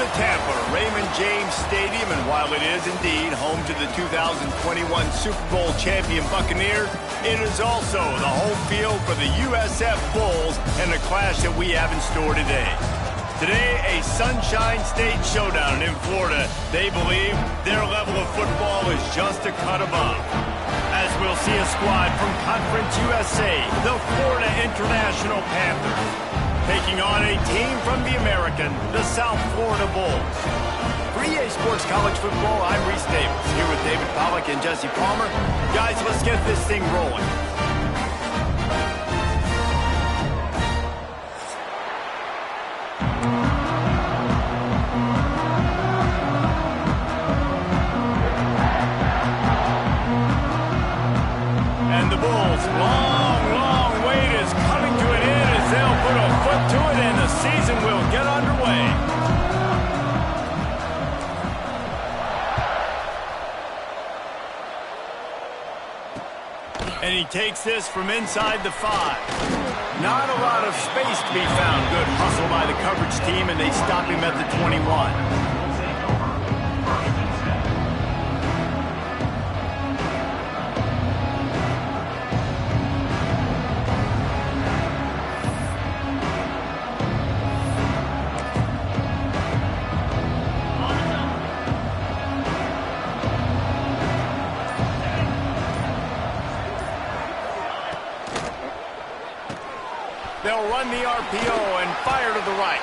to Tampa, Raymond James Stadium, and while it is indeed home to the 2021 Super Bowl champion Buccaneers, it is also the home field for the USF Bulls and the clash that we have in store today. Today, a Sunshine State showdown in Florida. They believe their level of football is just a cut above. As we'll see a squad from Conference USA, the Florida International Panthers, taking on a team from the American, the South Florida Bulls. For EA Sports College Football, I'm Reese Davis, here with David Pollack and Jesse Palmer. Guys, let's get this thing rolling. And the Bulls' long wait is coming to an end as they'll put a foot to it and the season will get underway. And he takes this from inside the 5. Not a lot of space to be found. Good hustle by the coverage team, and they stop him at the 21. They'll run the RPO and fire to the right.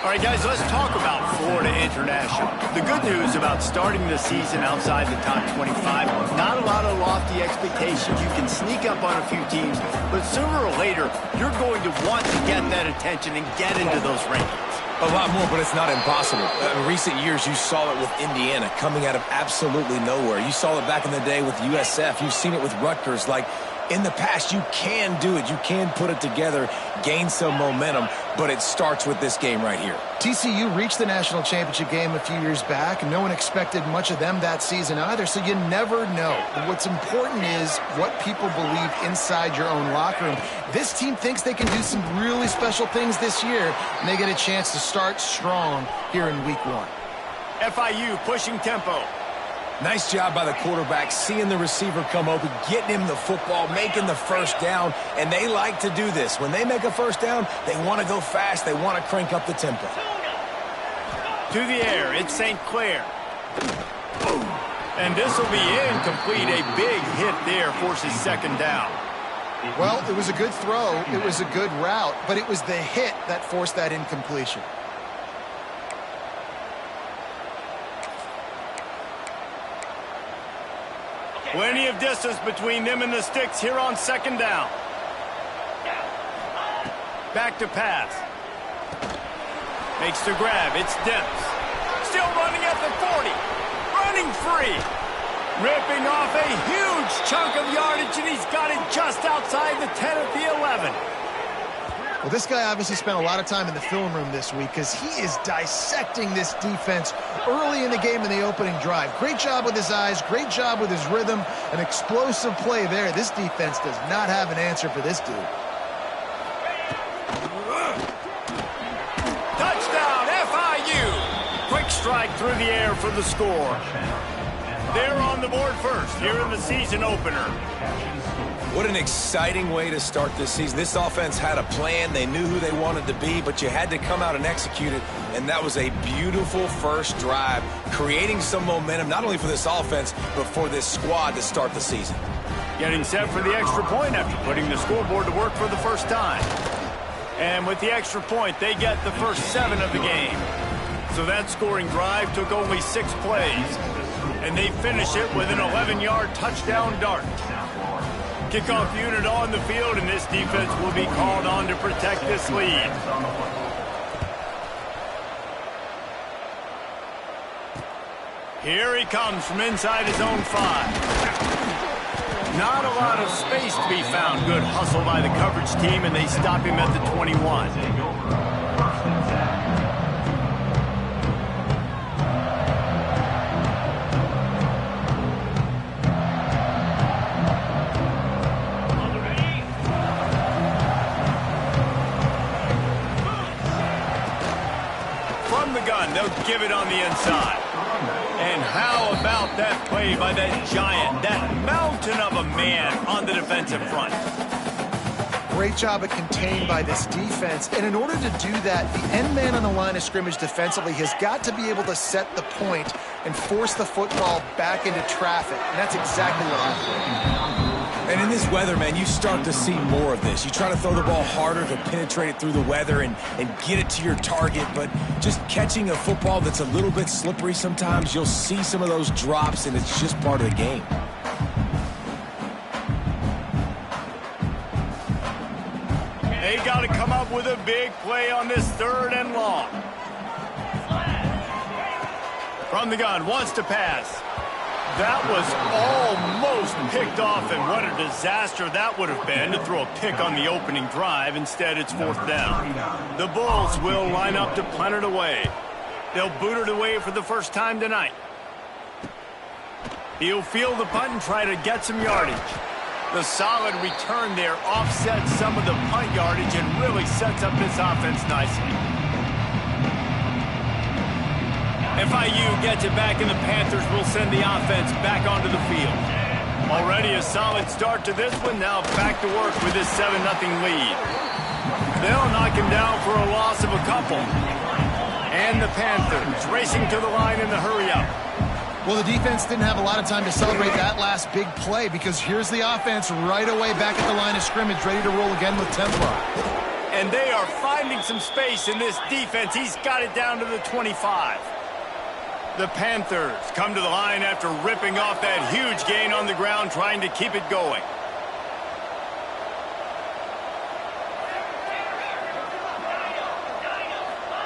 All right, guys, let's talk about Florida International. The good news about starting the season outside the top 25, not a lot of lofty expectations. You can sneak up on a few teams, but sooner or later, you're going to want to get that attention and get into those rankings. A lot more, but it's not impossible. In recent years, you saw it with Indiana coming out of absolutely nowhere. You saw it back in the day with USF. You've seen it with Rutgers. Like, in the past, you can do it. You can put it together, gain some momentum, but it starts with this game right here. TCU reached the national championship game a few years back, and no one expected much of them that season either, so you never know. What's important is what people believe inside your own locker room. This team thinks they can do some really special things this year, and they get a chance to start strong here in week 1. FIU pushing tempo. Nice job by the quarterback, seeing the receiver come open, getting him the football, making the first down, and they like to do this. When they make a first down, they want to go fast. They want to crank up the tempo. To the air, it's St. Clair. And this will be incomplete. A big hit there forces second down. Well, it was a good throw. It was a good route, but it was the hit that forced that incompletion. Plenty of distance between them and the sticks here on second down. Back to pass. Makes the grab. It's Demps. Still running at the 40. Running free. Ripping off a huge chunk of yardage, and he's got it just outside the 10 at the 11. Well, this guy obviously spent a lot of time in the film room this week because he is dissecting this defense early in the game in the opening drive. Great job with his eyes, great job with his rhythm, an explosive play there. This defense does not have an answer for this dude. Touchdown, FIU! Quick strike through the air for the score. They're on the board first here in the season opener. What an exciting way to start this season. This offense had a plan. They knew who they wanted to be, but you had to come out and execute it, and that was a beautiful first drive, creating some momentum, not only for this offense, but for this squad to start the season. Getting set for the extra point after putting the scoreboard to work for the first time. And with the extra point, they get the first 7 of the game. So that scoring drive took only 6 plays, and they finish it with an 11-yard touchdown dart. Kickoff unit on the field, and this defense will be called on to protect this lead. Here he comes from inside his own 5. Not a lot of space to be found. Good hustle by the coverage team, and they stop him at the 21. They'll inside. And how about that play by that giant, that mountain of a man on the defensive front? Great job of contained by this defense. And in order to do that, the end man on the line of scrimmage defensively has got to be able to set the point and force the football back into traffic. And that's exactly what happened. And in this weather, man, you start to see more of this. You try to throw the ball harder to penetrate it through the weather and get it to your target, but just catching a football that's a little bit slippery sometimes, you'll see some of those drops, and it's just part of the game. They got to come up with a big play on this 3rd and long. From the gun, wants to pass. That was almost picked off, and what a disaster that would have been to throw a pick on the opening drive. Instead, it's 4th down. The Bulls will line up to punt it away. They'll boot it away for the first time tonight. He'll field the punt and try to get some yardage. The solid return there offsets some of the punt yardage and really sets up this offense nicely. FIU gets it back, and the Panthers will send the offense back onto the field. Already a solid start to this one. Now back to work with this 7-0 lead. They'll knock him down for a loss of a couple. And the Panthers racing to the line in the hurry-up. Well, the defense didn't have a lot of time to celebrate that last big play because here's the offense right away back at the line of scrimmage, ready to roll again with tempo. And they are finding some space in this defense. He's got it down to the 25. The Panthers come to the line after ripping off that huge gain on the ground, trying to keep it going.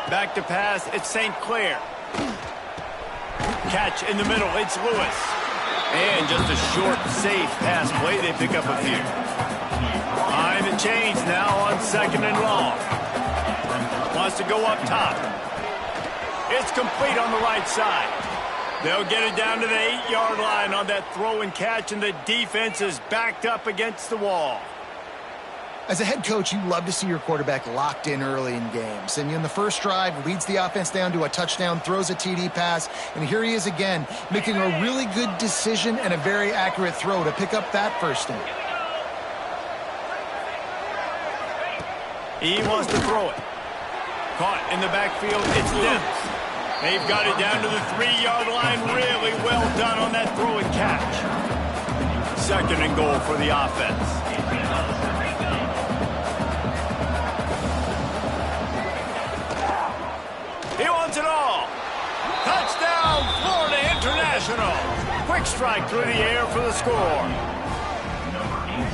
Back to pass, it's St. Clair. Catch in the middle, it's Lewis. And just a short, safe pass play. They pick up a few. Behind the chains now on 2nd and long. Wants to go up top. It's complete on the right side. They'll get it down to the 8-yard line on that throw and catch, and the defense is backed up against the wall. As a head coach, you love to see your quarterback locked in early in games. And in the first drive, leads the offense down to a touchdown, throws a TD pass, and here he is again, making a really good decision and a very accurate throw to pick up that first down. He wants to throw it. Caught in the backfield, it's Dibs. They've got it down to the 3-yard line. Really well done on that throw and catch. 2nd and goal for the offense. He wants it all. Touchdown, Florida International. Quick strike through the air for the score.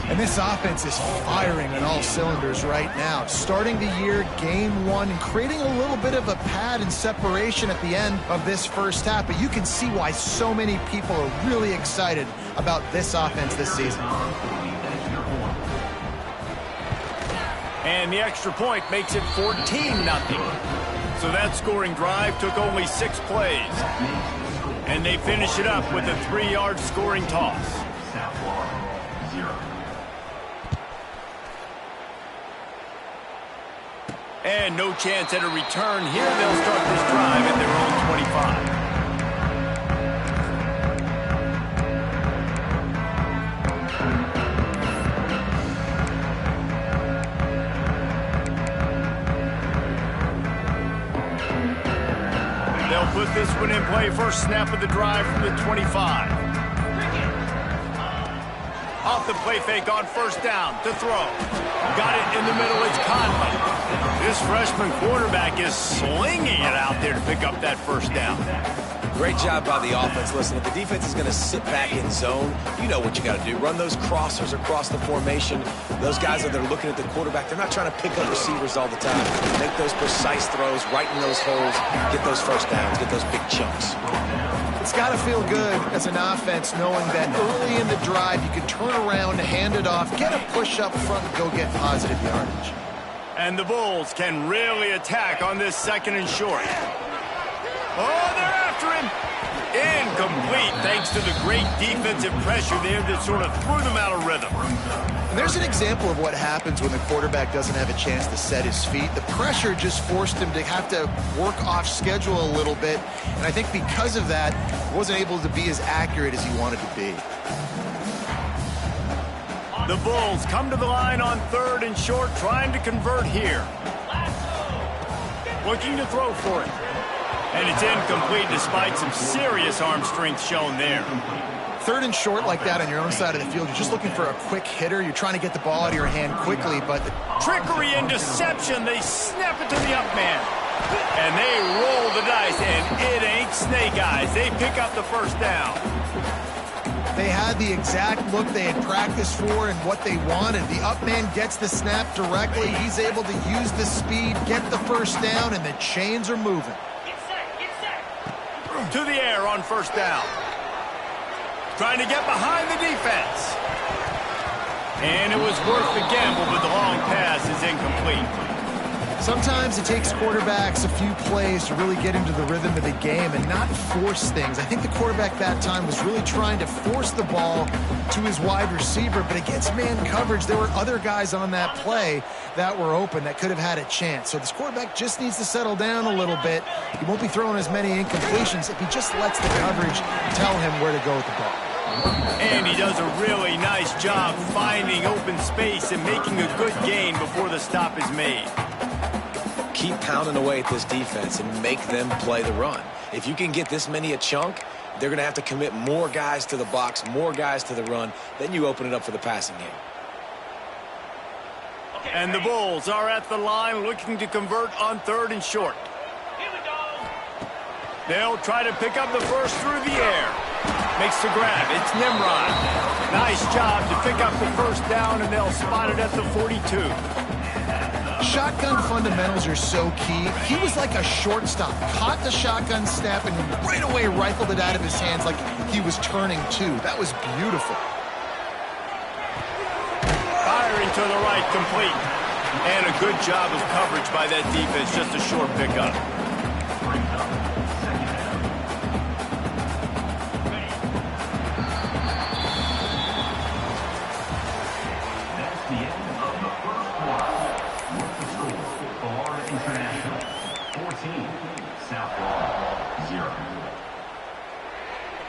And this offense is firing on all cylinders right now. Starting the year, game 1, and creating a little bit of a pad and separation at the end of this first half. But you can see why so many people are really excited about this offense this season. And the extra point makes it 14-0. So that scoring drive took only 6 plays. And they finish it up with a 3-yard scoring toss. And no chance at a return here. They'll start this drive at their own 25. They'll put this one in play. First snap of the drive from the 25. Off the play fake on first down to throw. Got it in the middle. It's Conley. This freshman quarterback is slinging it out there to pick up that first down. Great job by the offense. Listen, if the defense is going to sit back in zone, you know what you got to do. Run those crossers across the formation. Those guys that are looking at the quarterback, they're not trying to pick up receivers all the time. Make those precise throws, right in those holes, get those first downs, get those big chunks. It's got to feel good as an offense knowing that early in the drive you can turn around, hand it off, get a push up front, and go get positive yardage. And the Bulls can really attack on this 2nd and short. Oh, they're after him. incomplete thanks to the great defensive pressure there that sort of threw them out of rhythm. And there's an example of what happens when the quarterback doesn't have a chance to set his feet. The pressure just forced him to have to work off schedule a little bit. And I think because of that, he wasn't able to be as accurate as he wanted to be. The Bulls come to the line on 3rd and short, trying to convert here. Looking to throw for it. And it's incomplete despite some serious arm strength shown there. 3rd and short like that on your own side of the field, you're just looking for a quick hitter. You're trying to get the ball out of your hand quickly, but... Trickery and deception. They snap it to the up man. And they roll the dice, and it ain't snake eyes. They pick up the first down. They had the exact look they had practiced for and what they wanted. The up man gets the snap directly. He's able to use the speed, get the first down, and the chains are moving. To the air on first down. Trying to get behind the defense. And it was worth the gamble, but the long pass is incomplete. Sometimes it takes quarterbacks a few plays to really get into the rhythm of the game and not force things. I think the quarterback that time was really trying to force the ball to his wide receiver, but against man coverage, there were other guys on that play that were open that could have had a chance. So this quarterback just needs to settle down a little bit. He won't be throwing as many incompletions if he just lets the coverage tell him where to go with the ball. And he does a really nice job finding open space and making a good gain before the stop is made. Keep pounding away at this defense and make them play the run. If you can get this many a chunk, they're going to have to commit more guys to the box, more guys to the run. Then you open it up for the passing game. And the Bulls are at the line looking to convert on 3rd and short. They'll try to pick up the first through the air. Makes the grab. It's Nimrod. Nice job to pick up the first down, and they'll spot it at the 42. Shotgun fundamentals are so key. He was like a shortstop. Caught the shotgun snap and right away rifled it out of his hands like he was turning two. That was beautiful. Firing to the right, complete. And a good job of coverage by that defense. Just a short pickup.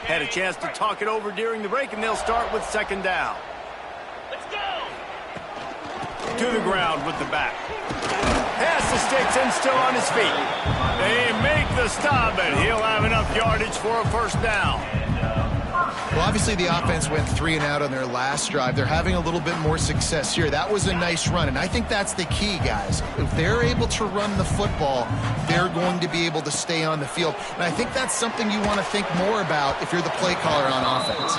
Had a chance to talk it over during the break, and they'll start with 2nd down. Let's go! To the ground with the back. Pass the sticks and still on his feet. They make the stop, and he'll have enough yardage for a first down. Well, obviously the offense went 3 and out on their last drive. They're having a little bit more success here. That was a nice run, and I think that's the key, guys. If they're able to run the football, they're going to be able to stay on the field. And I think that's something you want to think more about if you're the play caller on offense.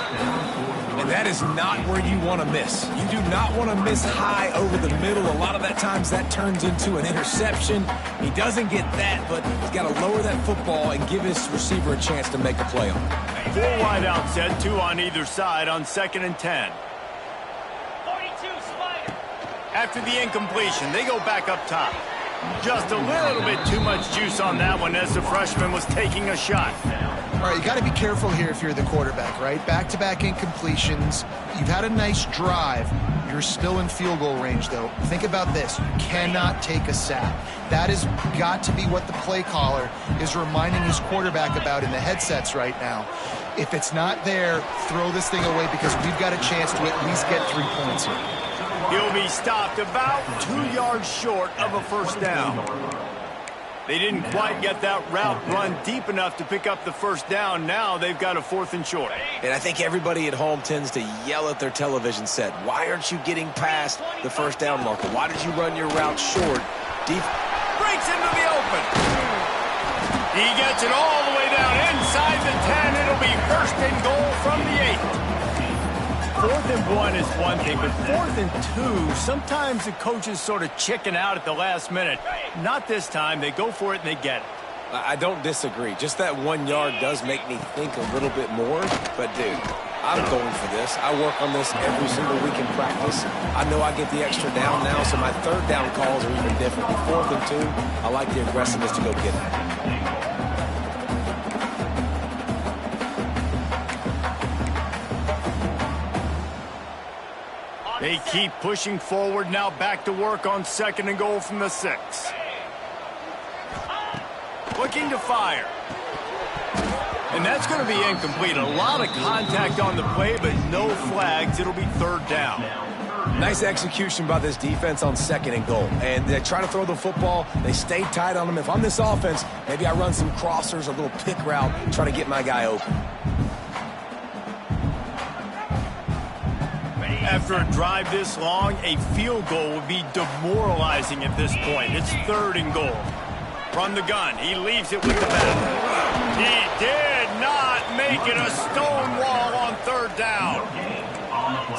And that is not where you want to miss. You do not want to miss high over the middle. A lot of that times that turns into an interception. He doesn't get that, but he's got to lower that football and give his receiver a chance to make a play on it. 4 wide out set, 2 on either side on 2nd and 10. 42 Spider. After the incompletion, they go back up top. Just a little bit too much juice on that one as the freshman was taking a shot. All right, you got to be careful here if you're the quarterback, right? Back-to-back incompletions. You've had a nice drive. You're still in field goal range, though. Think about this. You cannot take a sack. That has got to be what the play caller is reminding his quarterback about in the headsets right now. If it's not there, throw this thing away because we've got a chance to at least get 3 points here. He'll be stopped about 2 yards short of a first down. They didn't quite get that route run deep enough to pick up the first down. Now they've got a 4th and short. And I think everybody at home tends to yell at their television set. Why aren't you getting past the first down marker? Why did you run your route short? Breaks into the open. He gets it all the way down inside the 10. It'll be 1st and goal from the 8. 4th and 1 is one thing, but 4th and 2, sometimes the coaches sort of chicken out at the last minute. Not this time. They go for it and they get it. I don't disagree. Just that 1 yard does make me think a little bit more. But, dude, I'm going for this. I work on this every single week in practice. I know I get the extra down now, so my 3rd down calls are even different. 4th and 2, I like the aggressiveness to go get it. They keep pushing forward, now back to work on 2nd and goal from the 6. Looking to fire. And that's going to be incomplete. A lot of contact on the play, but no flags. It'll be 3rd down. Nice execution by this defense on 2nd and goal. And they try to throw the football. They stay tight on them. If I'm this offense, maybe I run some crossers, a little pick route, try to get my guy open. After a drive this long, a field goal would be demoralizing at this point. It's 3rd and goal. From the gun, he leaves it with the bat. He did not make it a stone wall on 3rd down.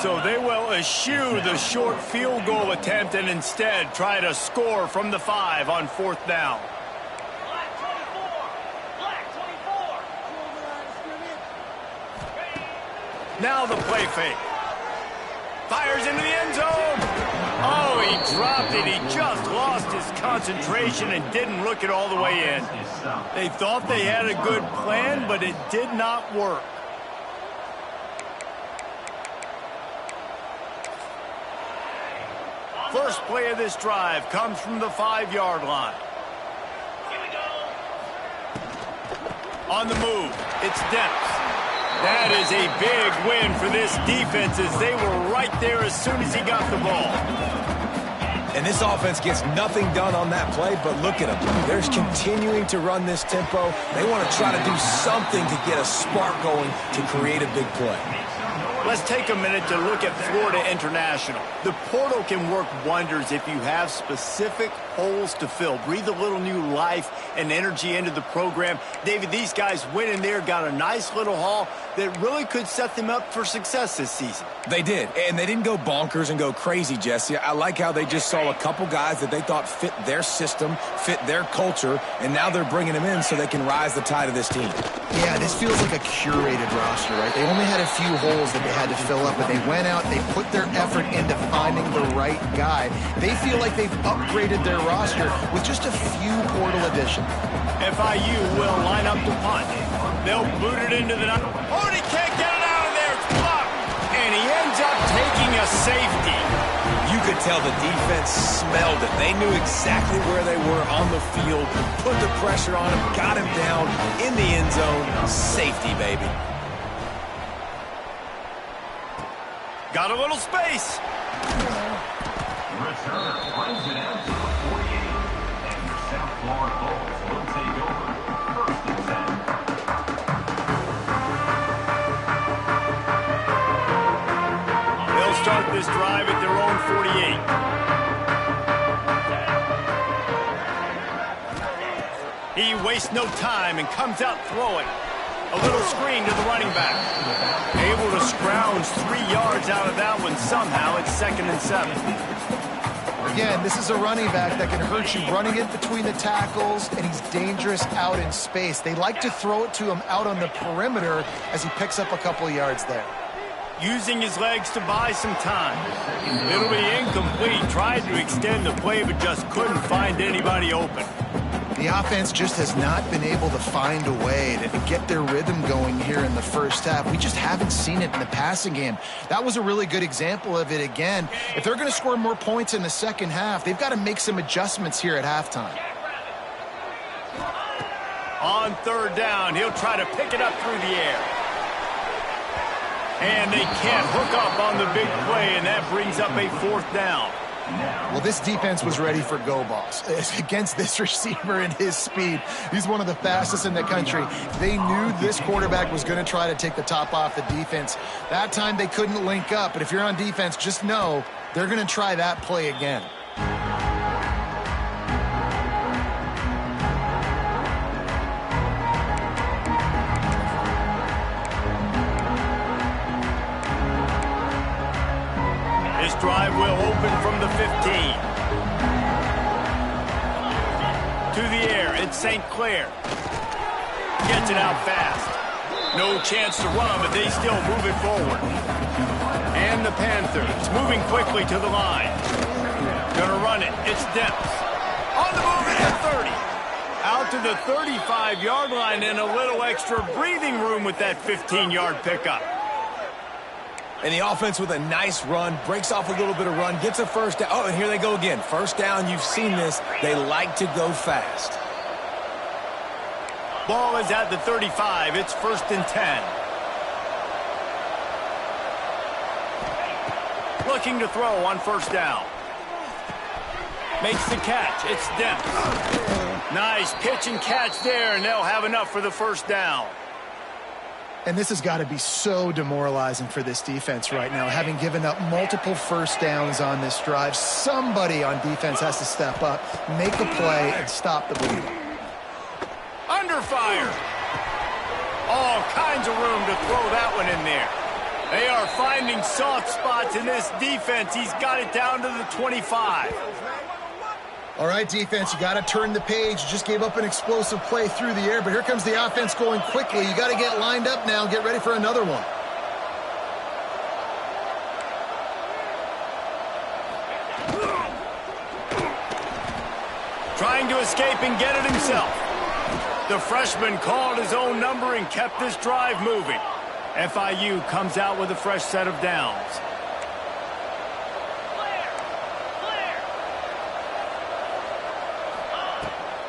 So they will eschew the short field goal attempt and instead try to score from the 5 on 4th down. Now the play fake. Fires into the end zone. Oh, he dropped it. He just lost his concentration and didn't look it all the way in. They thought they had a good plan, but it did not work. First play of this drive comes from the 5-yard line. On the move, it's Dennis. That is a big win for this defense as they were right there as soon as he got the ball. And this offense gets nothing done on that play, but look at them. They're continuing to run this tempo. They want to try to do something to get a spark going to create a big play. Let's take a minute to look at Florida International. The portal can work wonders if you have specific holes to fill. Breathe a little new life and energy into the program. David, these guys went in there, got a nice little haul that really could set them up for success this season. They did, and they didn't go bonkers and go crazy, Jesse. I like how they just saw a couple guys that they thought fit their system, fit their culture, and now they're bringing them in so they can rise the tide of this team. Yeah, this feels like a curated roster, right? They only had a few holes that they had to fill up, but they went out, they put their effort into finding the right guy. They feel like they've upgraded their roster with just a few portal additions. FIU will line up to punt. They'll boot it into the... Oh, and he can't get it out of there. It's blocked. And he ends up taking a safety. You could tell the defense smelled it. They knew exactly where they were on the field, put the pressure on him, got him down in the end zone. Safety, baby. Got a little space. Return runs it out to the 48, and your South Florida Bulls will take over 1st and 10. They'll start this drive at their own 48. He wastes no time and comes out throwing. A little screen to the running back. Able to scrounge 3 yards out of that one somehow. It's 2nd and 7. Again, this is a running back that can hurt you running it between the tackles, and he's dangerous out in space. They like to throw it to him out on the perimeter as he picks up a couple of yards there. Using his legs to buy some time. It'll be incomplete. Tried to extend the play, but just couldn't find anybody open. The offense just has not been able to find a way to get their rhythm going here in the first half. We just haven't seen it in the passing game. That was a really good example of it again. If they're going to score more points in the second half, they've got to make some adjustments here at halftime. On 3rd down, he'll try to pick it up through the air. And they can't hook up on the big play, and that brings up a 4th down. Well, this defense was ready for go balls against this receiver and his speed. He's one of the fastest in the country. They knew this quarterback was going to try to take the top off the defense. That time they couldn't link up, but if you're on defense, just know they're going to try that play again. Drive will open from the 15. To the air, it's St. Clair. Gets it out fast. No chance to run, but they still move it forward. And the Panthers moving quickly to the line. Gonna run it. It's Depps. On the move at the 30. Out to the 35-yard line and a little extra breathing room with that 15-yard pickup. And the offense with a nice run, breaks off a little bit of run, gets a first down. Oh, and here they go again. First down, you've seen this. They like to go fast. Ball is at the 35. It's 1st and 10. Looking to throw on 1st down. Makes the catch. It's Dent. Nice pitch and catch there, and they'll have enough for the 1st down. And this has got to be so demoralizing for this defense right now, having given up multiple 1st downs on this drive. Somebody on defense has to step up, make a play, and stop the bleeding. Under fire. All kinds of room to throw that one in there. They are finding soft spots in this defense. He's got it down to the 25. All right, defense, you got to turn the page. You just gave up an explosive play through the air, but here comes the offense going quickly. You got to get lined up now and get ready for another one. Trying to escape and get it himself. The freshman called his own number and kept this drive moving. FIU comes out with a fresh set of downs.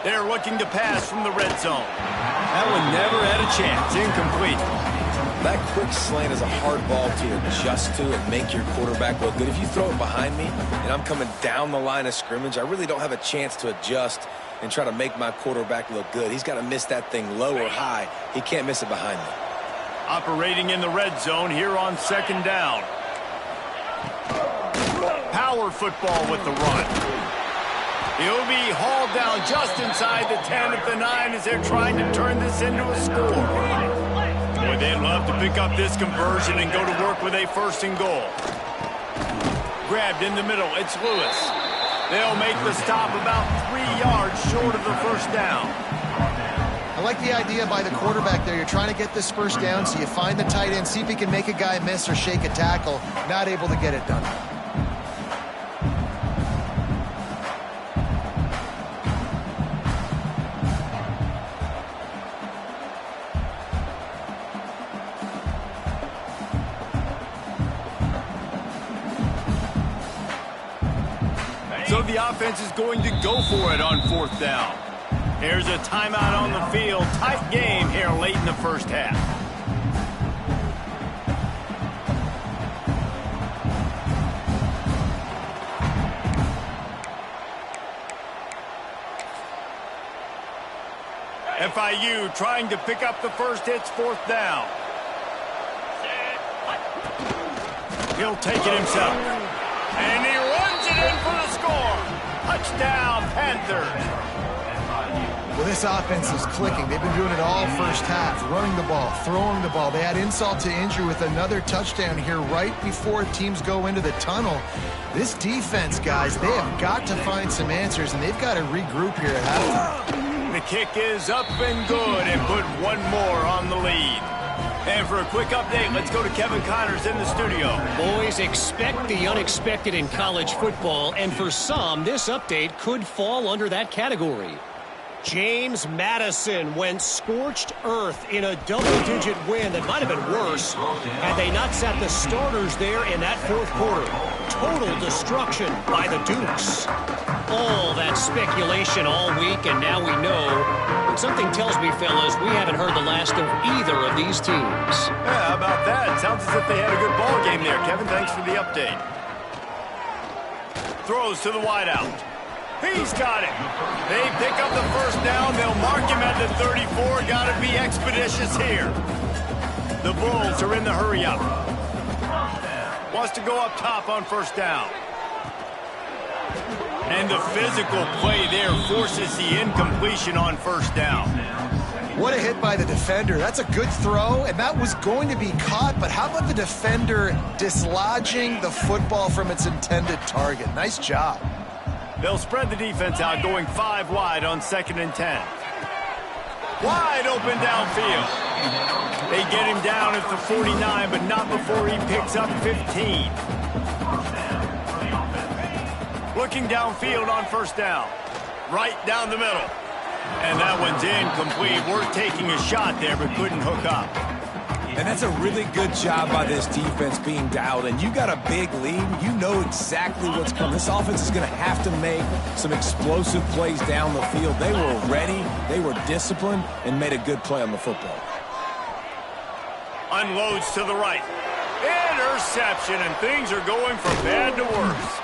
They're looking to pass from the red zone. That one never had a chance. Incomplete. That quick slant is a hard ball to adjust to and make your quarterback look good. If you throw it behind me and I'm coming down the line of scrimmage, I really don't have a chance to adjust and try to make my quarterback look good. He's got to miss that thing low or high. He can't miss it behind me. Operating in the red zone here on 2nd down. Power football with the run. He'll be hauled down just inside the 10 at the 9 as they're trying to turn this into a score. Boy, they'd love to pick up this conversion and go to work with a 1st and goal. Grabbed in the middle. It's Lewis. They'll make the stop about 3 yards short of the 1st down. I like the idea by the quarterback there. You're trying to get this 1st down, so you find the tight end, see if he can make a guy miss or shake a tackle. Not able to get it done. So the offense is going to go for it on 4th down. Here's a timeout on the field. Tight game here late in the 1st half. FIU trying to pick up the 1st. It's 4th down. He'll take it himself. And he runs it in for the score. Touchdown, Panthers. Well, this offense is clicking. They've been doing it all 1st half, running the ball, throwing the ball. They had insult to injury with another touchdown here right before teams go into the tunnel. This defense, guys, they have got to find some answers, and they've got to regroup here at halftime. The kick is up and good, and put one more on the lead. And for a quick update, let's go to Kevin Connors in the studio. Boys, expect the unexpected in college football, and for some, this update could fall under that category. James Madison went scorched earth in a double-digit win that might have been worse had they not sat the starters there in that 4th quarter. Total destruction by the Dukes. All that speculation all week, and now we know. But something tells me, fellas, we haven't heard the last of either of these teams. Yeah, how about that? Sounds as if they had a good ball game there. Kevin, thanks for the update. Throws to the wideout. He's got it. They pick up the 1st down. They'll mark him at the 34. Got to be expeditious here. The Bulls are in the hurry-up. Wants to go up top on 1st down. And the physical play there forces the incompletion on 1st down. What a hit by the defender. That's a good throw, and that was going to be caught, but how about the defender dislodging the football from its intended target? Nice job. They'll spread the defense out, going 5 wide on 2nd and 10. Wide open downfield. They get him down at the 49, but not before he picks up 15. Looking downfield on 1st down. Right down the middle. And that one's incomplete. We're taking a shot there, but couldn't hook up. And that's a really good job by this defense being dialed in. You got a big lead. You know exactly what's coming. This offense is going to have to make some explosive plays down the field. They were ready, they were disciplined, and made a good play on the football. Unloads to the right. Interception, and things are going from bad to worse.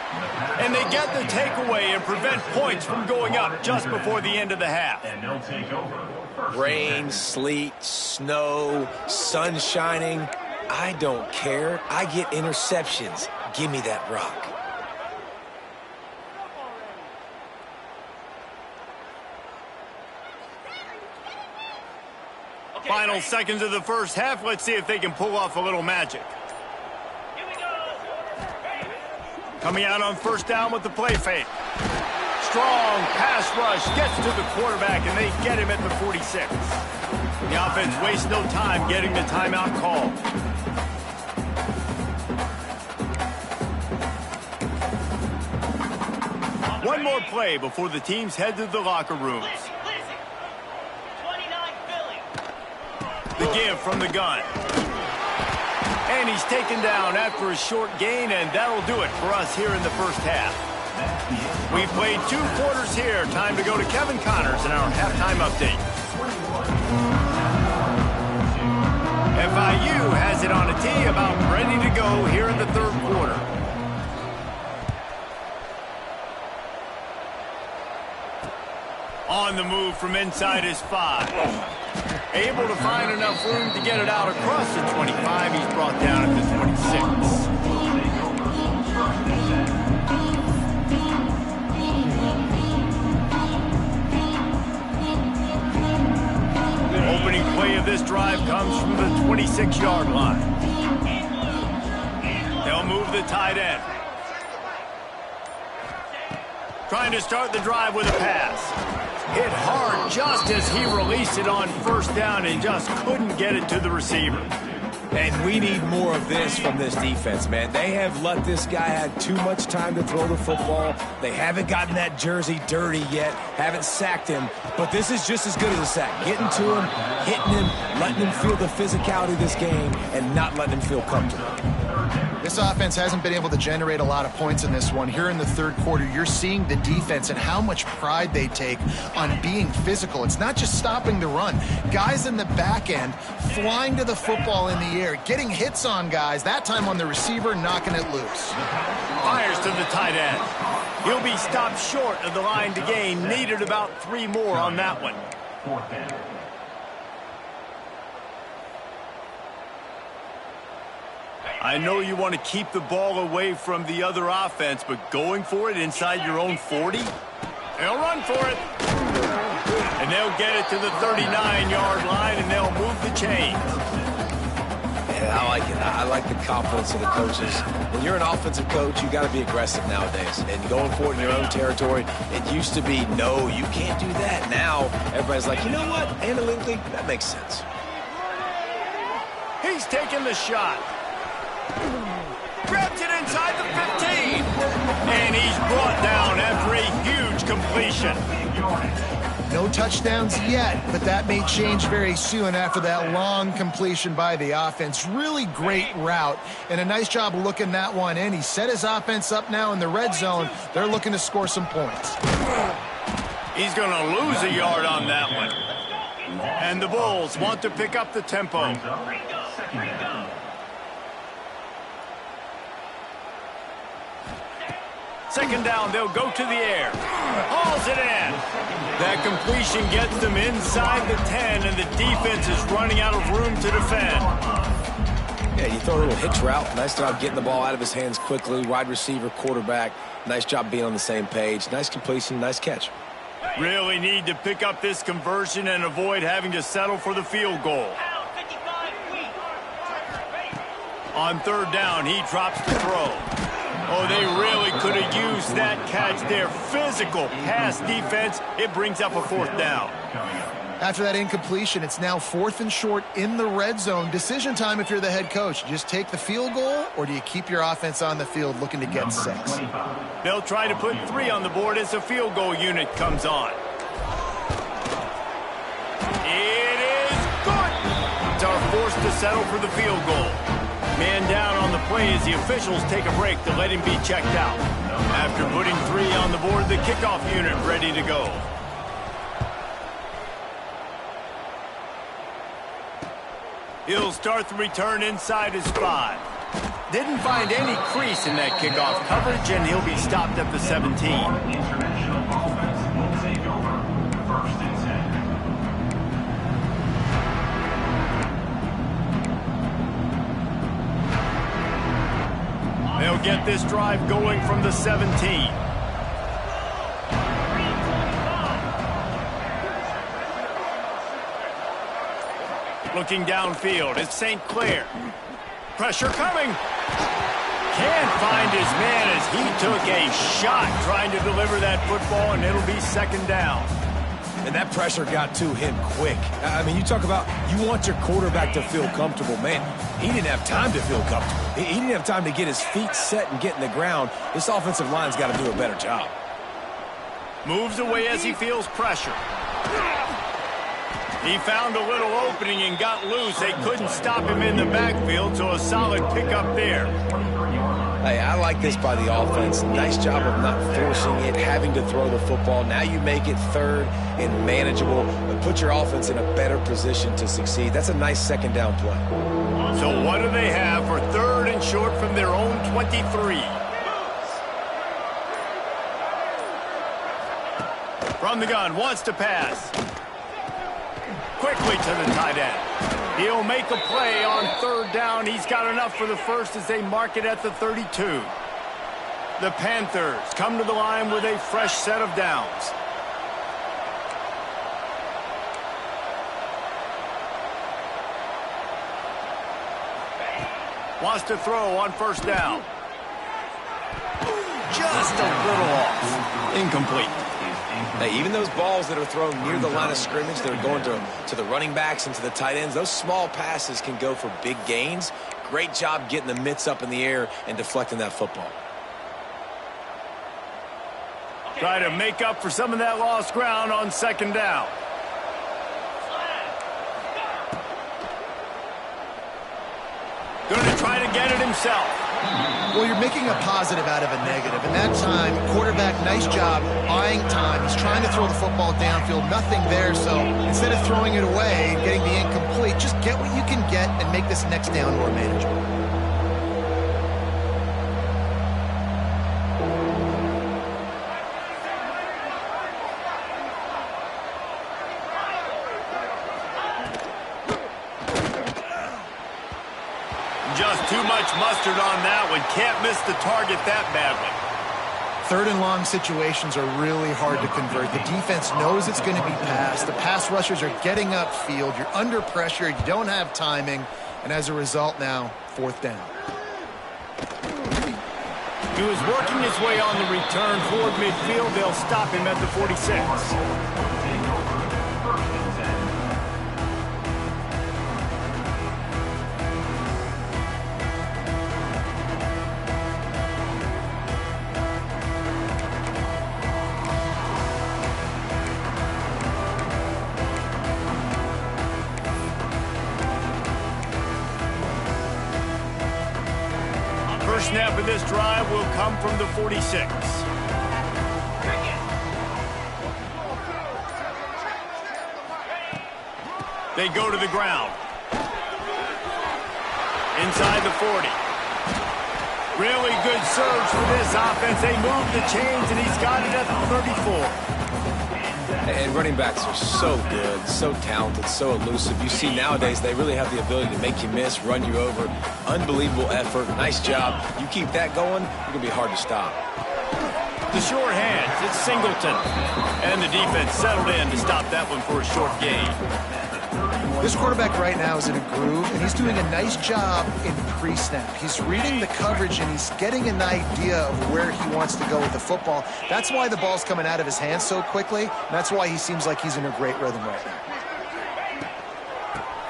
And they get the takeaway and prevent points from going up just before the end of the half. And they'll take over. Rain, sleet, snow, sun shining. I don't care. I get interceptions. Give me that rock. Final seconds of the first half. Let's see if they can pull off a little magic. Coming out on first down with the play fake. Strong pass rush gets to the quarterback, and they get him at the 46. The offense wastes no time getting the timeout call. One more play before the teams head to the locker rooms. The give from the gun. And he's taken down after a short gain, and that'll do it for us here in the first half. We've played 2 quarters here. Time to go to Kevin Connors in our halftime update. FIU has it on a tee, about ready to go here in the third quarter. On the move from inside his 5. Able to find enough room to get it out across the 25. He's brought down at the 26. Opening play of this drive comes from the 26-yard line. They'll move the tight end. Trying to start the drive with a pass. Hit hard just as he released it on first down and just couldn't get it to the receiver. And we need more of this from this defense, man. They have let this guy have too much time to throw the football. They haven't gotten that jersey dirty yet, haven't sacked him. But this is just as good as a sack. Getting to him, hitting him, letting him feel the physicality of this game, and not letting him feel comfortable. This offense hasn't been able to generate a lot of points in this one. Here in the third quarter, you're seeing the defense and how much pride they take on being physical. It's not just stopping the run. Guys in the back end flying to the football in the air, getting hits on guys, that time on the receiver, knocking it loose. Fires to the tight end. He'll be stopped short of the line to gain. Needed about 3 more on that one. Fourth down. I know you want to keep the ball away from the other offense, but going for it inside your own 40? They'll run for it. And they'll get it to the 39-yard line, and they'll move the chains. Yeah, I like it. I like the confidence of the coaches. When you're an offensive coach, you got to be aggressive nowadays. And going for it in your own territory, it used to be, no, you can't do that. Now, everybody's like, you know what? Analytically, that makes sense. He's taking the shot. Grabs it inside the 15. And he's brought down after a huge completion. No touchdowns yet, but that may change very soon after that long completion by the offense. Really great route, and a nice job of looking that one in. He set his offense up now in the red zone. They're looking to score some points. He's going to lose a yard on that one. And the Bulls want to pick up the tempo. Second down, they'll go to the air. Hauls it in. That completion gets them inside the 10, and the defense is running out of room to defend. Yeah, you throw a little hitch route. Nice job getting the ball out of his hands quickly. Wide receiver, quarterback. Nice job being on the same page. Nice completion, nice catch. Really need to pick up this conversion and avoid having to settle for the field goal. On third down, he drops the throw. Oh, they really could have used that catch there. Physical pass defense. It brings up a fourth down. After that incompletion, it's now 4th and short in the red zone. Decision time if you're the head coach. Just take the field goal, or do you keep your offense on the field looking to get 6? They'll try to put 3 on the board as the field goal unit comes on. It is good. It's our 4th to settle for the field goal. Man down on the play as the officials take a break to let him be checked out. After putting 3 on the board, the kickoff unit ready to go. He'll start the return inside his 5. Didn't find any crease in that kickoff coverage, and he'll be stopped at the 17. International offense will take over. First and 10. They'll get this drive going from the 17. Looking downfield, it's St. Clair. Pressure coming. Can't find his man as he took a shot trying to deliver that football, and it'll be second down. And that pressure got to him quick. I mean, you talk about you want your quarterback to feel comfortable. Man, he didn't have time to feel comfortable. He didn't have time to get his feet set and get in the ground. This offensive line's got to do a better job. Moves away as he feels pressure. He found a little opening and got loose. They couldn't stop him in the backfield, so a solid pickup there. Hey, I like this by the offense. Nice job of not forcing it, having to throw the football. Now you make it third and manageable, but put your offense in a better position to succeed. That's a nice second down play. So what do they have for third and short from their own 23? From the gun, wants to pass. Quickly to the tight end. He'll make a play on third down. He's got enough for the first as they mark it at the 32. The Panthers come to the line with a fresh set of downs. Wants to throw on first down. Just a little off. Incomplete. Hey, even those balls that are thrown near the line of scrimmage that are going to the running backs and to the tight ends, those small passes can go for big gains. Great job getting the mitts up in the air and deflecting that football. Try to make up for some of that lost ground on second down. Going to try to get it himself. Well, you're making a positive out of a negative. And that time, quarterback, nice job buying time. He's trying to throw the football downfield. Nothing there, so instead of throwing it away and getting the incomplete, just get what you can get and make this next down more manageable. Just too much mustard on that one. Can't miss the target that badly. Third and long situations are really hard to convert. The defense knows it's going to be passed. The pass rushers are getting upfield. You're under pressure. You don't have timing. And as a result now, fourth down. He was working his way on the return toward midfield. They'll stop him at the 46. First snap of this drive will come from the 46. They go to the ground. Inside the 40. Really good surge for this offense. They move the chains, and he's got it at the 34. And running backs are so good, so talented, so elusive. You see nowadays they really have the ability to make you miss, run you over. Unbelievable effort. Nice job. You keep that going, you're going to be hard to stop. The short hands, it's Singleton. And the defense settled in to stop that one for a short gain. This quarterback right now is in a groove, and he's doing a nice job in pre-snap. He's reading the coverage, and he's getting an idea of where he wants to go with the football. That's why the ball's coming out of his hands so quickly, and that's why he seems like he's in a great rhythm right now.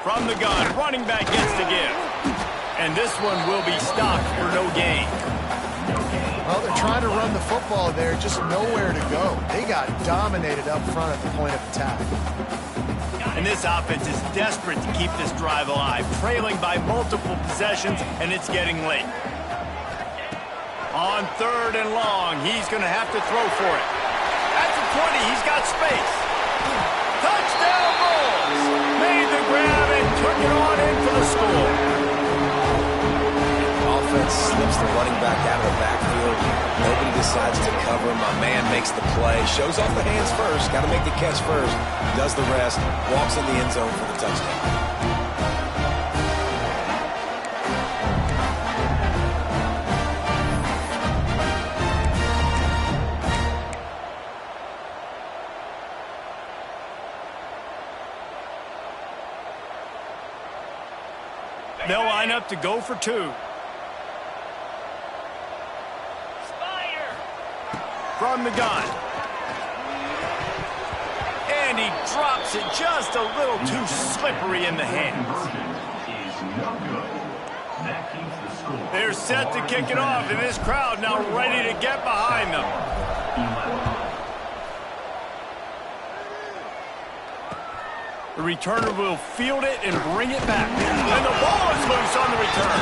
From the gun, running back gets to give. And this one will be stopped for no gain. Well, they're trying to run the football there, just nowhere to go. They got dominated up front at the point of attack. And this offense is desperate to keep this drive alive, trailing by multiple possessions, and it's getting late. On 3rd and long, he's going to have to throw for it. At the 20, he's got space. Touchdown Bulls! Made the grab and took it on in for the score. Offense slips the running back out of the backfield. Nobody decides to cover. My man makes the play. Shows off the hands first. Got to make the catch first. Does the rest. Walks in the end zone for the touchdown. They'll line up to go for 2. From the gun. And he drops it just a little too slippery in the hands. They're set to kick it off, and this crowd now ready to get behind them. The returner will field it and bring it back. And the ball is loose on the return.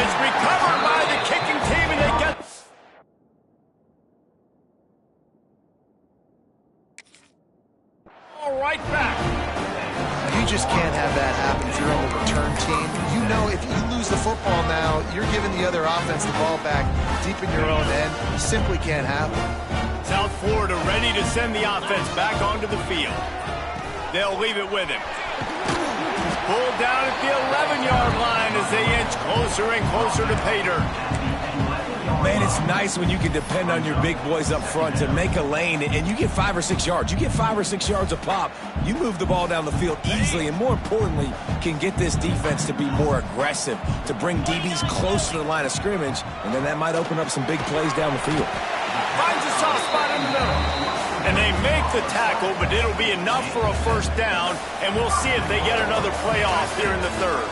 It's recovered by the kicking team, and they get... all right back. You just can't have that happen if you're on the return team. You know if you lose the football now, you're giving the other offense the ball back deep in your own end. It simply can't happen. South Florida ready to send the offense back onto the field. They'll leave it with him. Pulled down at the 11-yard line as they inch closer and closer to pay dirt. Man, it's nice when you can depend on your big boys up front to make a lane, and you get 5 or 6 yards. You get 5 or 6 yards a pop. You move the ball down the field easily, and more importantly, can get this defense to be more aggressive, to bring DBs close to the line of scrimmage, and then that might open up some big plays down the field. Finds a soft spot in the middle. And they make the tackle, but it'll be enough for a first down, and we'll see if they get another play off here in the 3rd.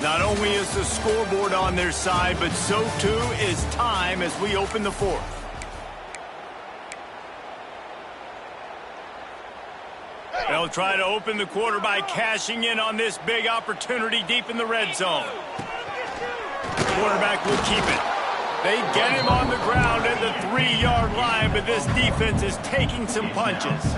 Not only is the scoreboard on their side, but so too is time as we open the 4th. They'll try to open the quarter by cashing in on this big opportunity deep in the red zone. Quarterback will keep it. They get him on the ground at the 3-yard line, but this defense is taking some punches.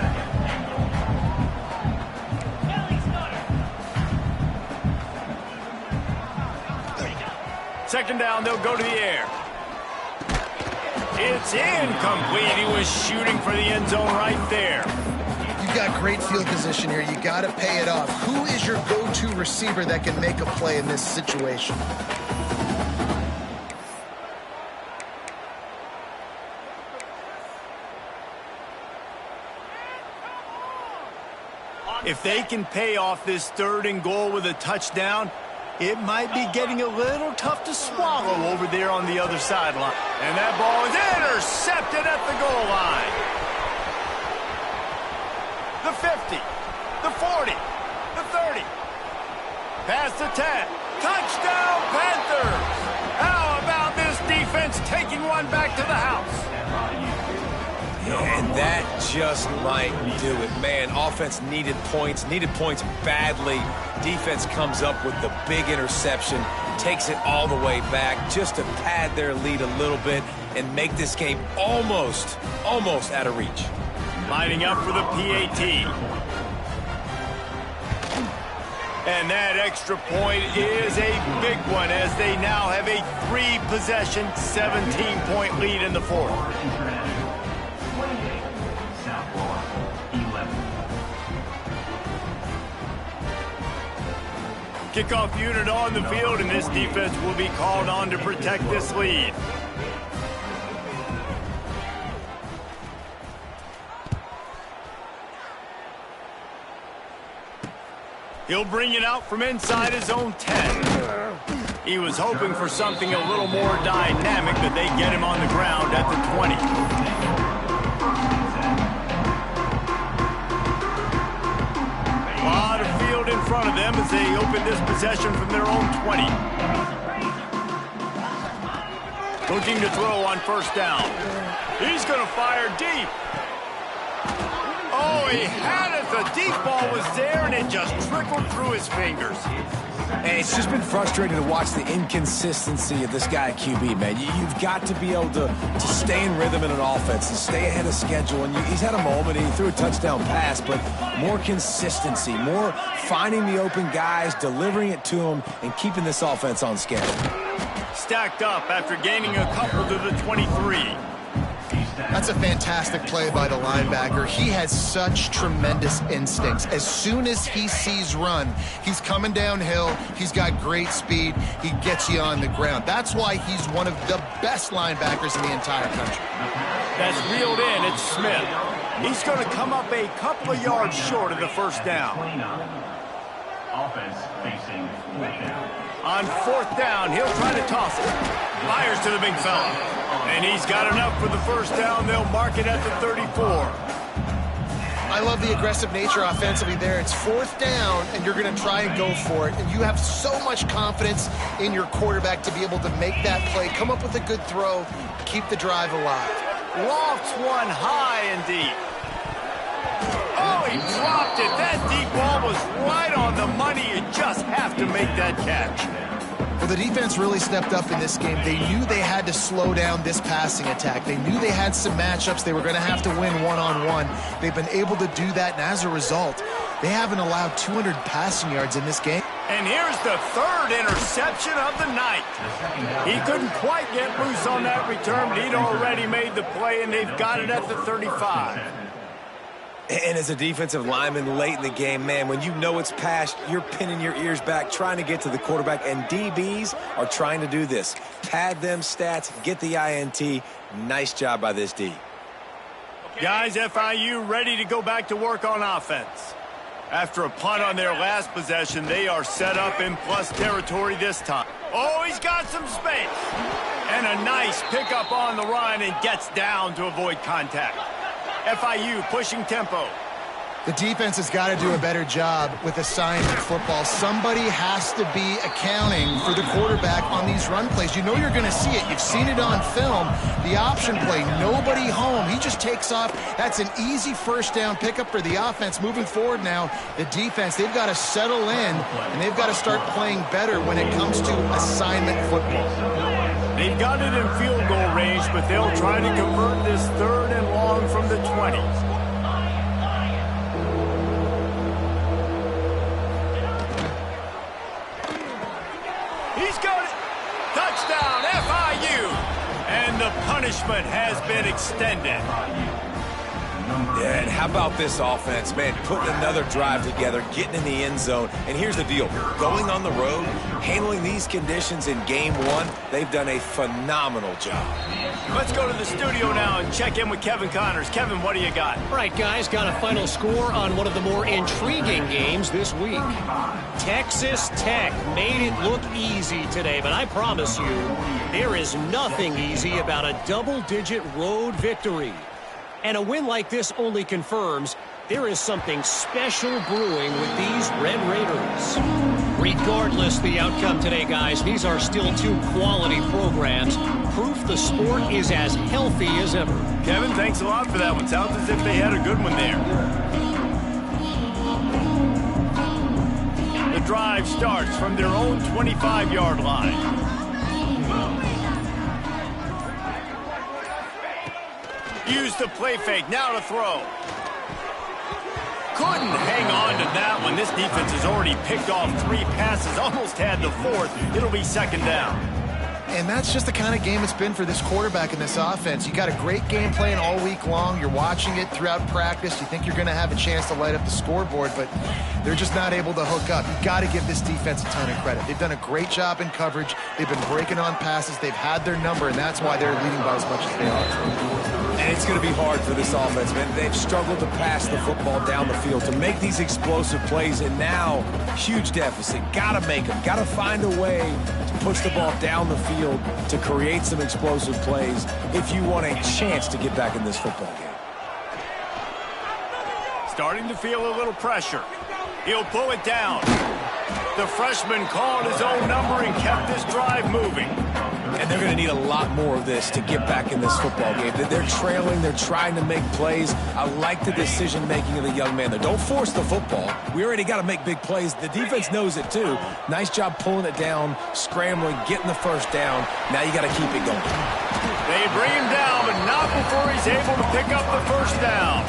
Second down, they'll go to the air. It's incomplete. He was shooting for the end zone right there. You've got great field position here. You got to pay it off. Who is your go-to receiver that can make a play in this situation? If they can pay off this 3rd and goal with a touchdown, it might be getting a little tough to swallow over there on the other sideline. And that ball is intercepted at the goal line. The 50, the 40, the 30. Past the 10. Touchdown, Panthers! How about this defense taking one back to the house? And that just might do it. Man, offense needed points badly. Defense comes up with the big interception, takes it all the way back just to pad their lead a little bit and make this game almost out of reach. Lining up for the PAT. And that extra point is a big one as they now have a 3-possession, 17-point lead in the 4th. Kickoff unit on the field, and this defense will be called on to protect this lead. He'll bring it out from inside his own 10. He was hoping for something a little more dynamic, but they get him on the ground at the 20. A lot of field in front of them as they open this possession from their own 20. Looking to throw on first down. He's going to fire deep. he had it. The deep ball was there, and it just trickled through his fingers. And it's just been frustrating to watch the inconsistency of this guy at QB, man. You've got to be able to stay in rhythm in an offense and stay ahead of schedule. And he's had a moment, he threw a touchdown pass, but more consistency, more finding the open guys, delivering it to them, and keeping this offense on schedule. Stacked up after gaining a couple to the 23. That's a fantastic play by the linebacker. He has such tremendous instincts. As soon as he sees run, he's coming downhill. He's got great speed. He gets you on the ground. That's why he's one of the best linebackers in the entire country. That's reeled in. It's Smith. He's going to come up a couple of yards short of the first down. Offense facing fourth down. On fourth down, he'll try to toss it. Fires to the big fella. And he's got enough for the first down. They'll mark it at the 34. I love the aggressive nature offensively there. It's fourth down, and you're going to try and go for it. And you have so much confidence in your quarterback to be able to make that play, come up with a good throw, keep the drive alive. Lofts one high and deep. Oh, he dropped it. That deep ball was right on the money. You just have to make that catch. Well, the defense really stepped up in this game. They knew they had to slow down this passing attack. They knew they had some matchups they were going to have to win one-on-one. They've been able to do that, and as a result, they haven't allowed 200 passing yards in this game. And here's the third interception of the night. He couldn't quite get loose on that return, but he'd already made the play, and they've got it at the 35. And as a defensive lineman late in the game, man, when you know it's past, you're pinning your ears back, trying to get to the quarterback, and DBs are trying to do this. Pad them stats, get the INT. Nice job by this D. Guys, FIU ready to go back to work on offense. After a punt on their last possession, they are set up in plus territory this time. Oh, he's got some space. And a nice pickup on the run and gets down to avoid contact. FIU pushing tempo. The defense has got to do a better job with assignment football. Somebody has to be accounting for the quarterback on these run plays. You know you're going to see it. You've seen it on film. The option play, nobody home. He just takes off. That's an easy first down pickup for the offense. Moving forward now, the defense, they've got to settle in, and they've got to start playing better when it comes to assignment football. They've got it in field goal range, but they'll try to convert this third and long from the 20s. He's got it. Touchdown, FIU. And the punishment has been extended. Yeah, and how about this offense, man? Putting another drive together, getting in the end zone. And here's the deal. Going on the road, handling these conditions in game one, they've done a phenomenal job. Let's go to the studio now and check in with Kevin Connors. Kevin, what do you got? All right, guys, got a final score on one of the more intriguing games this week. Texas Tech made it look easy today, but I promise you, there is nothing easy about a double-digit road victory. And a win like this only confirms there is something special brewing with these Red Raiders. Regardless the outcome today, guys, these are still two quality programs. Proof the sport is as healthy as ever. Kevin, thanks a lot for that one. Sounds as if they had a good one there. The drive starts from their own 25-yard line. Use the play fake, now to throw. Couldn't hang on to that one. This defense has already picked off 3 passes, almost had the 4th. It'll be second down. And that's just the kind of game it's been for this quarterback in this offense. You got a great game plan all week long. You're watching it throughout practice. You think you're going to have a chance to light up the scoreboard, but they're just not able to hook up. You got to give this defense a ton of credit. They've done a great job in coverage. They've been breaking on passes. They've had their number, and that's why they're leading by as much as they are. And it's going to be hard for this offense, man. They've struggled to pass the football down the field, to make these explosive plays, and now, huge deficit. Got to make them. Got to find a way to push the ball down the field to create some explosive plays if you want a chance to get back in this football game. Starting to feel a little pressure. He'll pull it down. The freshman called his own number and kept this drive moving. And they're going to need a lot more of this to get back in this football game. They're trailing. They're trying to make plays. I like the decision-making of the young man there. Don't force the football. We already got to make big plays. The defense knows it, too. Nice job pulling it down, scrambling, getting the first down. Now you got to keep it going. They bring him down, but not before he's able to pick up the first down.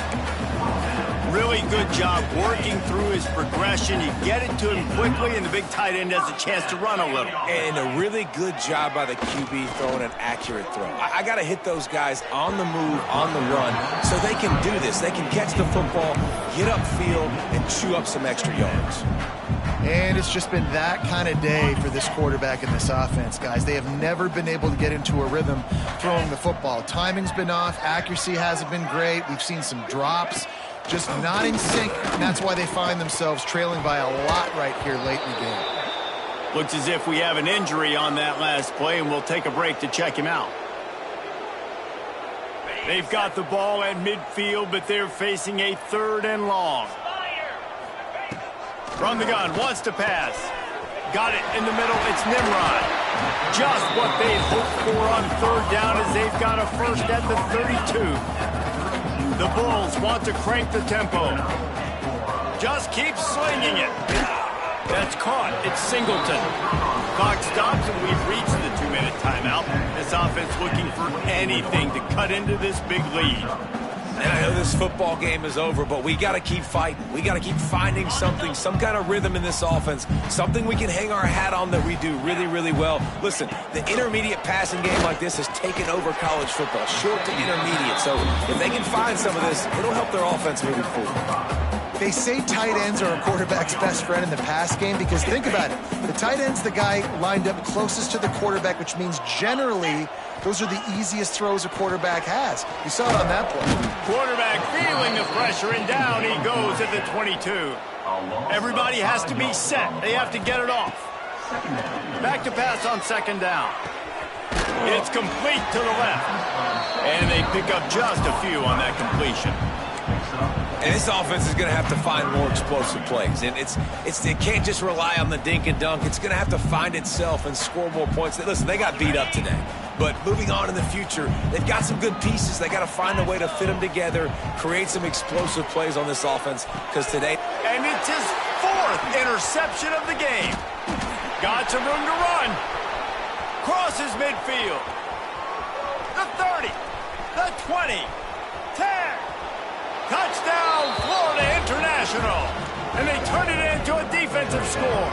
Really good job working through his progression. You get it to him quickly, and the big tight end has a chance to run a little. And a really good job by the QB throwing an accurate throw. I got to hit those guys on the move, on the run, so they can do this. They can catch the football, get upfield, and chew up some extra yards. And it's just been that kind of day for this quarterback and this offense, guys. They have never been able to get into a rhythm throwing the football. Timing's been off. Accuracy hasn't been great. We've seen some drops. Just not in sync, and that's why they find themselves trailing by a lot right here late in the game. Looks as if we have an injury on that last play, and we'll take a break to check him out. They've got the ball at midfield, but they're facing a 3rd and long. From the gun, wants to pass. Got it in the middle, it's Nimrod. Just what they'd hoped for on 3rd down as they've got a first at the 32. The Bulls want to crank the tempo. Just keep slinging it. That's caught. It's Singleton. Clock stops, and we've reached the 2-minute timeout. This offense looking for anything to cut into this big lead. And I know this football game is over, but we got to keep fighting. We got to keep finding something, some kind of rhythm in this offense, something we can hang our hat on that we do really, really well. Listen, the intermediate passing game like this has taken over college football, short to intermediate. So if they can find some of this, it'll help their offense moving forward. They say tight ends are a quarterback's best friend in the pass game because think about it. The tight end's the guy lined up closest to the quarterback, which means generally those are the easiest throws a quarterback has. You saw it on that play. Quarterback feeling the pressure, and down he goes at the 22. Everybody has to be set. They have to get it off. Back to pass on 2nd down. It's complete to the left. And they pick up just a few on that completion. And this offense is going to have to find more explosive plays. And it can't just rely on the dink and dunk. It's going to have to find itself and score more points. Listen, they got beat up today. But moving on in the future, they've got some good pieces. They got to find a way to fit them together, create some explosive plays on this offense. Because today... And it's his 4th interception of the game. Got some room to run. Crosses midfield. The 30. The 20. 10. Touchdown, Florida International. And they turn it into a defensive score.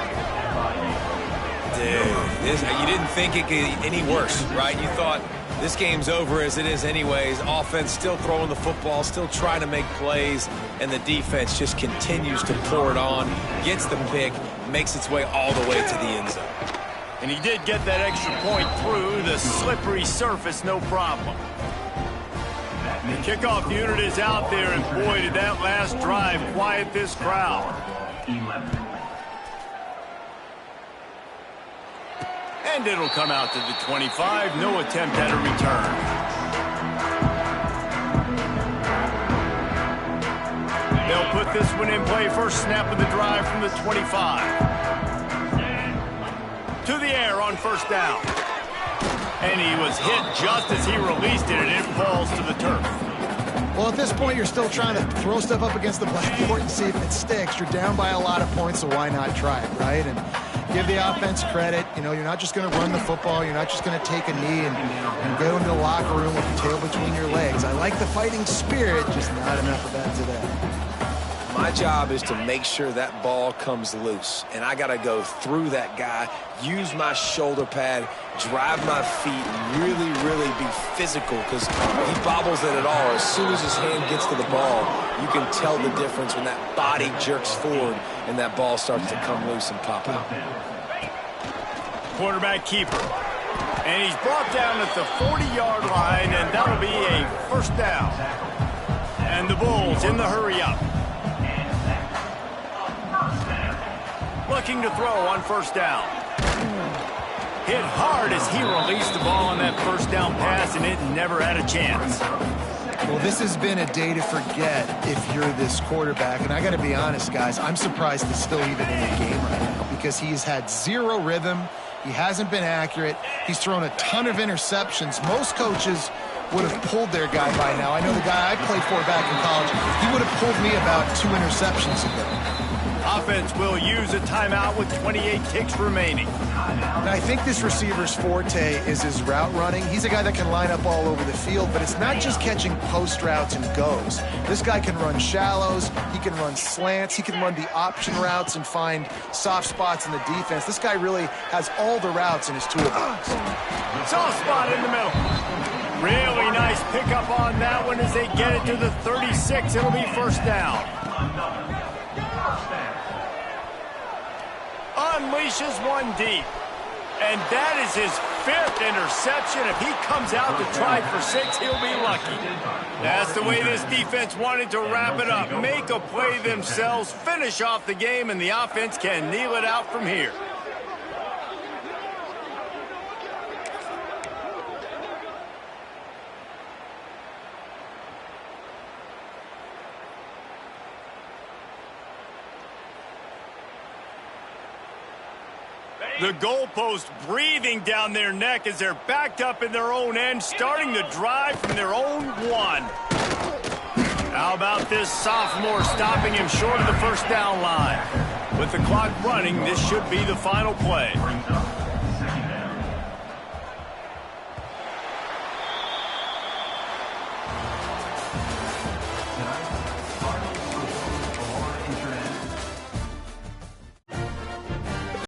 Dude, you didn't think it could get any worse, right? You thought this game's over as it is anyways. Offense still throwing the football, still trying to make plays, and the defense just continues to pour it on, gets the pick, makes its way all the way to the end zone. And he did get that extra point through the slippery surface, no problem. The kickoff unit is out there, and boy, did that last drive quiet this crowd. And it'll come out to the 25. No attempt at a return. They'll put this one in play. First snap of the drive from the 25. To the air on 1st down. And he was hit just as he released it, and it falls to the turf. Well, at this point, you're still trying to throw stuff up against the blackboard and see if it sticks. You're down by a lot of points, so why not try it, right? And give the offense credit. You know, you're not just going to run the football. You're not just going to take a knee and go into the locker room with your tail between your legs. I like the fighting spirit, just not enough of that today. My job is to make sure that ball comes loose, and I got to go through that guy, use my shoulder pad, drive my feet, and really, really be physical because he bobbles it at all. As soon as his hand gets to the ball, you can tell the difference when that body jerks forward and that ball starts to come loose and pop out. Quarterback keeper. And he's brought down at the 40-yard line, and that'll be a 1st down. And the Bulls in the hurry-up. Looking to throw on 1st down. Hit hard as he released the ball on that 1st down pass, and it never had a chance. Well, this has been a day to forget if you're this quarterback. And I got to be honest, guys, I'm surprised he's still even in the game right now because he's had zero rhythm. He hasn't been accurate. He's thrown a ton of interceptions. Most coaches would have pulled their guy by now. I know the guy I played for back in college, he would have pulled me about 2 interceptions ago. Offense will use a timeout with 28 ticks remaining. And I think this receiver's forte is his route running. He's a guy that can line up all over the field, but it's not just catching post routes and goes. This guy can run shallows, he can run slants, he can run the option routes and find soft spots in the defense. This guy really has all the routes in his toolbox. Soft spot in the middle. Really nice pickup on that one as they get it to the 36. It'll be first down. Unleashes one deep. And that is his 5th interception. If he comes out to try for 6, he'll be lucky. That's the way this defense wanted to wrap it up. Make a play themselves, finish off the game, and the offense can kneel it out from here. The goalpost breathing down their neck as they're backed up in their own end, starting the drive from their own 1. How about this sophomore stopping him short of the first down line? With the clock running, this should be the final play.